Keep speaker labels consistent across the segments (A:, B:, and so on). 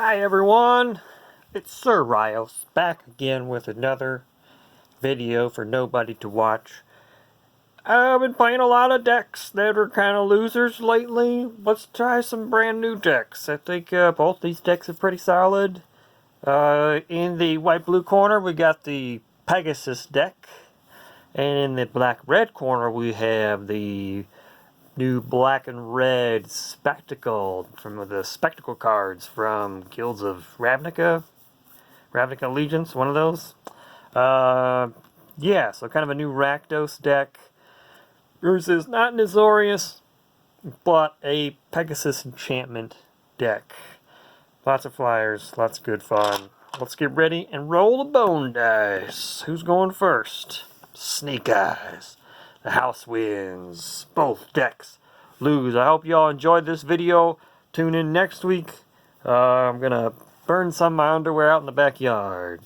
A: Hi everyone, it's Sir Rios back again with another video for nobody to watch. I've been playing a lot of decks that are kind of losers lately. Let's try some brand new decks. I think both these decks are pretty solid. In the white-blue corner we got the Pegasus deck. And in the black-red corner we have the new black and red Spectacle from the Spectacle cards from Guilds of Ravnica Allegiance, one of those. Yeah, so kind of a new Rakdos deck versus not an Azorius, but a Pegasus enchantment deck. Lots of flyers, lots of good fun. Let's get ready and roll the bone dice. Who's going first? Snake Eyes. The house wins. Both decks lose. I hope you all enjoyed this video. Tune in next week. I'm going to burn some of my underwear out in the backyard.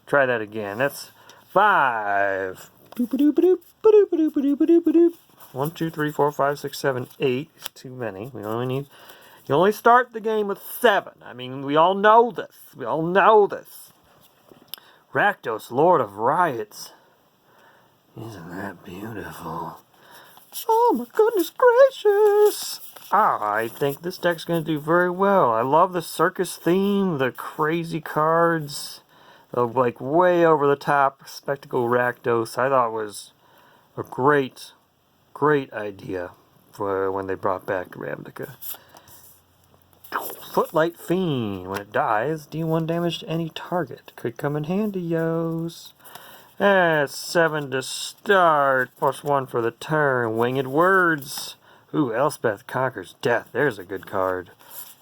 A: Try that again. That's 5. 1, 2, 3, 4, 5, 6, 7, 8. It's too many. You only start the game with 7. I mean, we all know this. Rakdos, Lord of Riots. Isn't that beautiful? Oh my goodness gracious! I think this deck's going to do very well. I love the circus theme, the crazy cards, the like way over the top Spectacle Rakdos. I thought was a great idea for when they brought back Ravnica. Footlight Fiend. When it dies, deal 1 damage to any target. Could come in handy, yos. That's 7 to start, +1 for the turn. Winged Words. Ooh, Elspeth Conquers Death. There's a good card.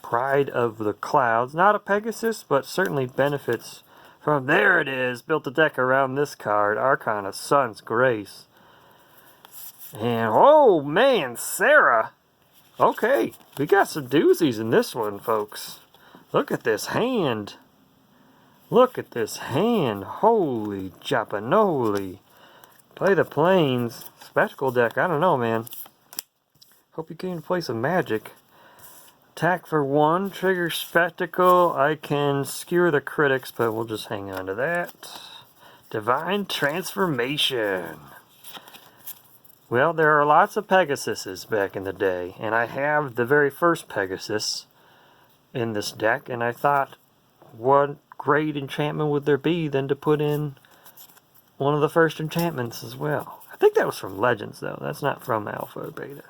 A: Pride of the Clouds. Not a Pegasus, but certainly benefits from... There it is! Built a deck around this card. Archon of Sun's Grace. And, oh man, Sarah! Okay, we got some doozies in this one, folks. Look at this hand. Look at this hand. Holy Japanoli. Play the Plains. Spectacle deck. I don't know, man. Hope you can play some Magic. Attack for 1. Trigger Spectacle. I can skewer the critics, but we'll just hang on to that. Divine Transformation. Well, there are lots of Pegasuses back in the day. And I have the very first Pegasus in this deck. And I thought, what great enchantment would there be than to put in one of the first enchantments as well. I think that was from Legends, though. That's not from Alpha or Beta.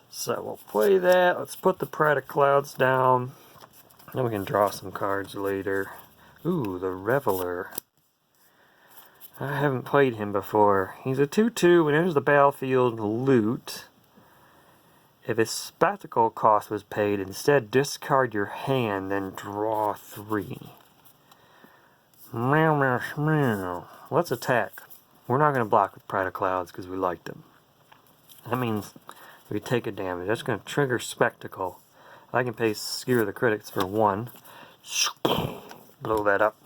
A: So we'll play that. Let's put the Pride of Clouds down. Then we can draw some cards later. Ooh, the Reveler. I haven't played him before. He's a 2/2 and enters the battlefield loot. If his Spectacle cost was paid, instead discard your hand, then draw 3. Meow, meow, meow. Let's attack. We're not going to block with Pride of Clouds because we like them. That means we take a damage. That's going to trigger Spectacle. I can pay Skewer the Critics for 1. Blow that up.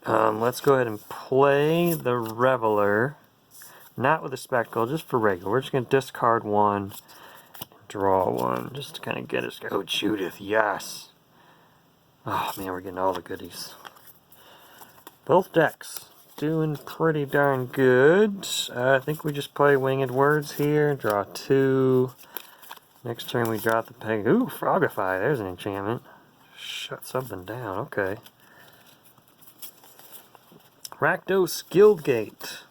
A: Let's go ahead and play the Reveler. Not with the Spectacle, just for regular. We're just going to discard 1, draw 1, just to kind of get us. Oh, Judith, yes. Oh, man, we're getting all the goodies. Both decks doing pretty darn good. I think we just play Winged Words here. Draw 2. Next turn we drop the Peg. Ooh, Frogify. There's an enchantment. Shut something down. Okay. Rakdos Guildgate.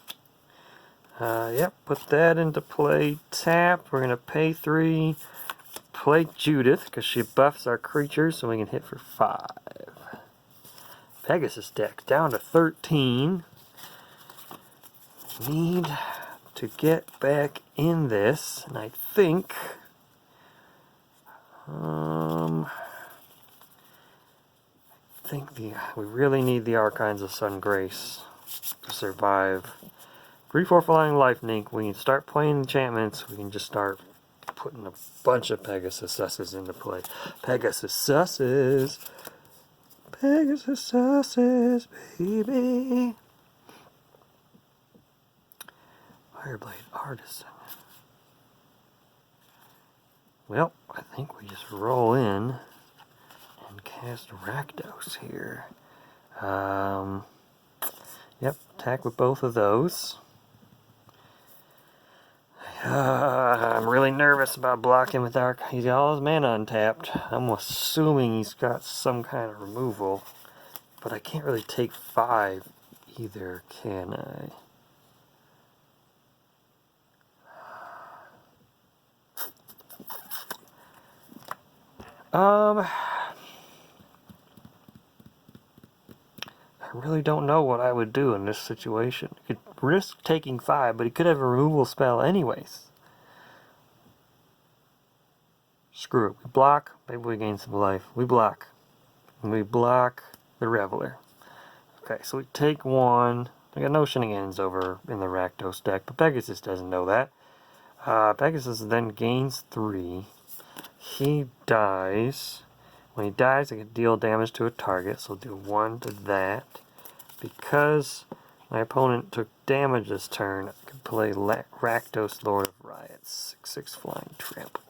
A: Yep, put that into play. Tap. We're going to pay 3. Play Judith, because she buffs our creatures, so we can hit for 5. Pegasus deck, down to 13. Need to get back in this, and I think... we really need the Archons of Sun Grace to survive. 3/4 Flying Life Link. We can start playing enchantments. We can just start putting a bunch of Pegasus Susses into play. Pegasus Susses. Pegasus Susses, baby. Fireblade Artisan. Well, I think we just roll in cast Rakdos here. Yep, attack with both of those. I'm really nervous about blocking with Arc. He's got all his mana untapped. I'm assuming he's got some kind of removal. But I can't really take 5 either, can I? I really don't know what I would do in this situation. He could risk taking 5, but he could have a removal spell anyways. Screw it. We block, maybe we gain some life. We block. And we block the Reveler. Okay, so we take 1. I got no shenanigans over in the Rakdos deck, but Pegasus doesn't know that. Pegasus then gains 3. He dies. When he dies, I can deal damage to a target, so I'll do 1 to that. Because my opponent took damage this turn, I can play Rakdos Lord of Riots. 6/6 flying trample.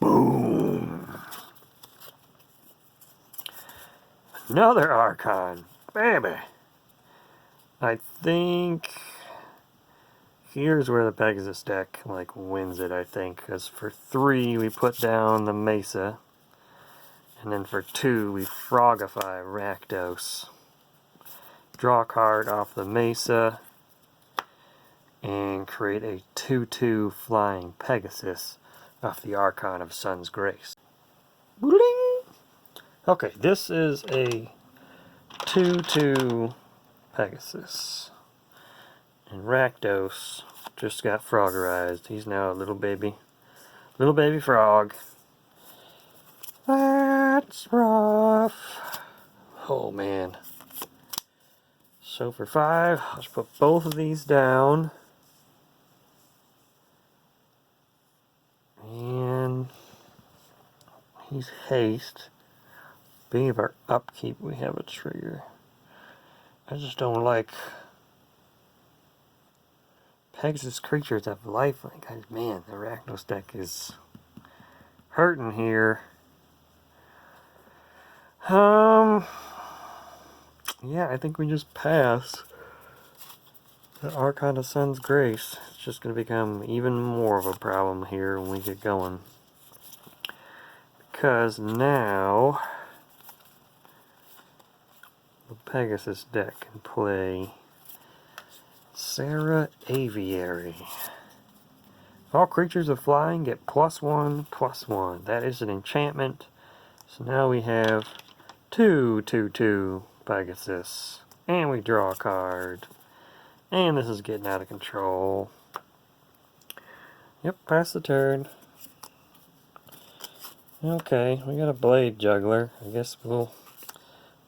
A: Boom! Another Archon. Baby! I think here's where the Pegasus deck wins it, I think. Because for 3 we put down the Mesa. And then for 2 we Frogify Rakdos. Draw a card off the Mesa. And create a 2/2 flying Pegasus off the Archon of Sun's Grace. Bling! Okay, this is a 2/2 Pegasus. And Rakdos just got froggerized. He's now a little baby frog. That's rough. Oh man. So for 5, let's put both of these down. And he's haste. Being of our upkeep, we have a trigger. I just don't like Pegasus creatures have lifelink. Man, the Rakdos deck is hurting here. Yeah, I think we just pass. The Archon of Sun's Grace. It's just going to become even more of a problem here when we get going. Because now the Pegasus deck can play Sarah Aviary. All creatures of flying get +1/+1. That is an enchantment. So now we have 2/2 Pegasus. And we draw a card. And this is getting out of control. Yep, pass the turn. Okay, we got a Blade Juggler. I guess we'll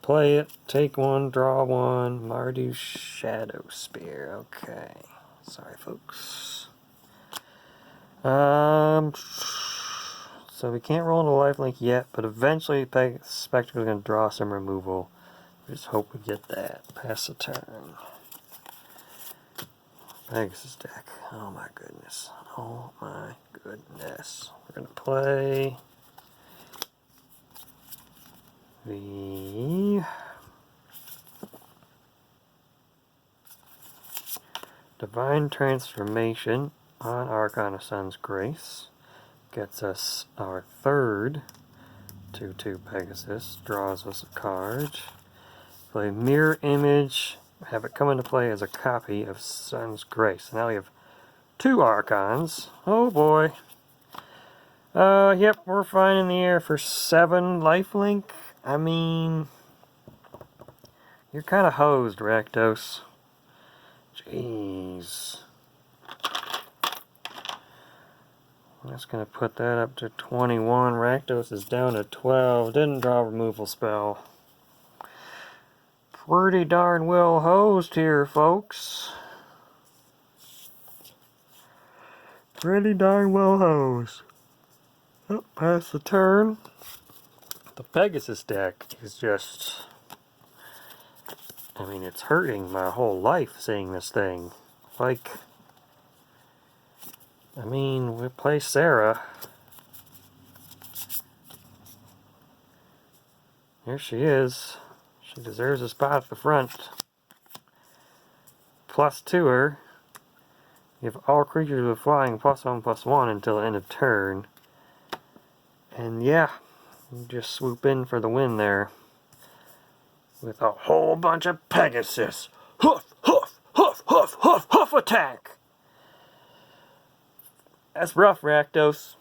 A: play it. Take 1, draw 1. Mardu Shadow Spear. Okay. Sorry, folks. So we can't roll into lifelink yet, but eventually Pegasus Spectacle is going to draw some removal. We just hope we get that. Pass the turn. Pegasus deck. Oh my goodness. Oh my goodness. We're going to play the Divine Transformation on Archon of Sun's Grace. Gets us our 3rd 2/2 Pegasus. Draws us a card. Play Mirror Image. Have it come into play as a copy of Sun's Grace. Now we have 2 Archons. Oh boy. Yep, we're fine in the air for 7 lifelink. I mean, you're kind of hosed, Rakdos. Jeez. I'm just going to put that up to 21. Rakdos is down to 12. Didn't draw a removal spell. Pretty darn well hosed here, folks. Pretty darn well hosed. Oh, pass the turn. The Pegasus deck is just... I mean, it's hurting my whole life seeing this thing. I mean, we play Sarah. Here she is. She deserves a spot at the front. Plus to her. You have all creatures with flying +1/+1 until the end of turn. And yeah, you just swoop in for the win there. With a whole bunch of Pegasus. Hoof, hoof, hoof, hoof, hoof, hoof attack! That's rough, Rakdos.